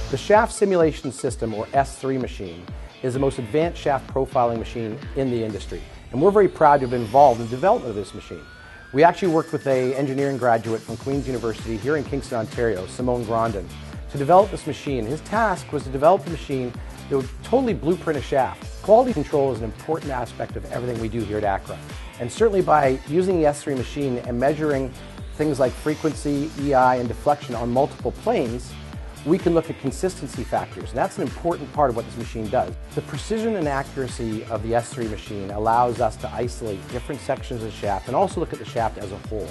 The shaft simulation system, or S3 machine, is the most advanced shaft profiling machine in the industry. And we're very proud to have been involved in the development of this machine. We actually worked with an engineering graduate from Queen's University here in Kingston, Ontario, Simone Grandin, to develop this machine. His task was to develop a machine that would totally blueprint a shaft. Quality control is an important aspect of everything we do here at ACCRA. And certainly by using the S3 machine and measuring things like frequency, EI, and deflection on multiple planes, we can look at consistency factors, and that's an important part of what this machine does. The precision and accuracy of the S3 machine allows us to isolate different sections of the shaft and also look at the shaft as a whole.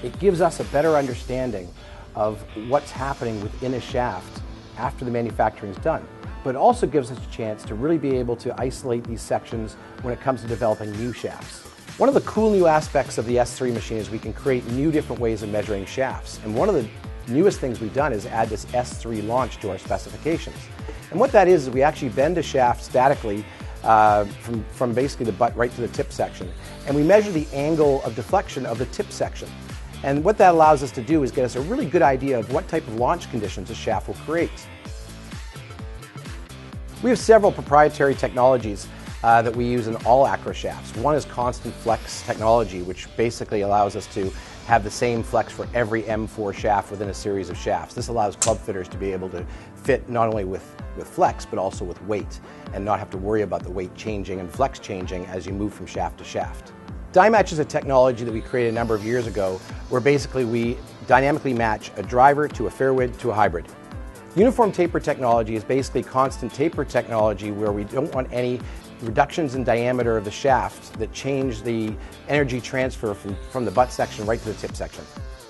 It gives us a better understanding of what's happening within a shaft after the manufacturing is done. But it also gives us a chance to really be able to isolate these sections when it comes to developing new shafts. One of the cool new aspects of the S3 machine is we can create new different ways of measuring shafts. And one of the newest things we've done is add this S3 launch to our specifications. And what that is we actually bend a shaft statically from basically the butt right to the tip section. And we measure the angle of deflection of the tip section. And what that allows us to do is get us a really good idea of what type of launch conditions a shaft will create. We have several proprietary technologies that we use in all ACCRA shafts. One is constant flex technology, which basically allows us to have the same flex for every M4 shaft within a series of shafts. This allows club fitters to be able to fit not only with flex, but also with weight, and not have to worry about the weight changing and flex changing as you move from shaft to shaft. Die match is a technology that we created a number of years ago, where basically we dynamically match a driver to a fair width to a hybrid. Uniform taper technology is basically constant taper technology where we don't want any reductions in diameter of the shaft that change the energy transfer from the butt section right to the tip section.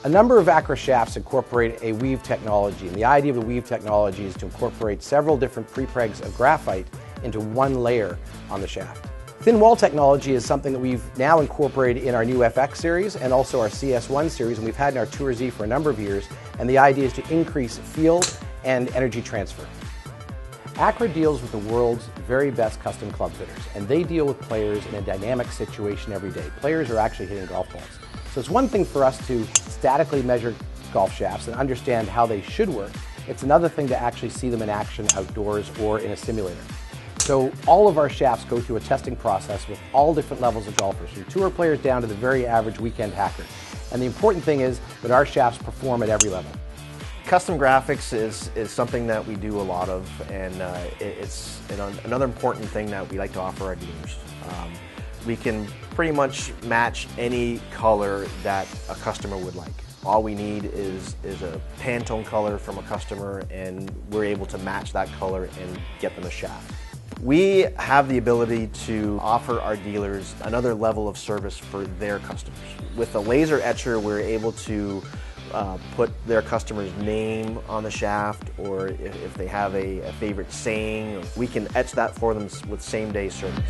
A number of ACCRA shafts incorporate a weave technology, and the idea of the weave technology is to incorporate several different prepregs of graphite into one layer on the shaft. Thin wall technology is something that we've now incorporated in our new FX series and also our CS1 series, and we've had in our Tour Z for a number of years, and the idea is to increase field and energy transfer. ACCRA deals with the world's very best custom club fitters, and they deal with players in a dynamic situation every day. Players are actually hitting golf balls. So it's one thing for us to statically measure golf shafts and understand how they should work. It's another thing to actually see them in action outdoors or in a simulator. So all of our shafts go through a testing process with all different levels of golfers, from tour players down to the very average weekend hacker. And the important thing is that our shafts perform at every level. Custom graphics is something that we do a lot of, and it's another important thing that we like to offer our dealers. We can pretty much match any color that a customer would like. All we need is a Pantone color from a customer, and we're able to match that color and get them a shaft. We have the ability to offer our dealers another level of service for their customers. With a laser etcher, we're able to put their customer's name on the shaft, or if they have a favorite saying, we can etch that for them with same-day service.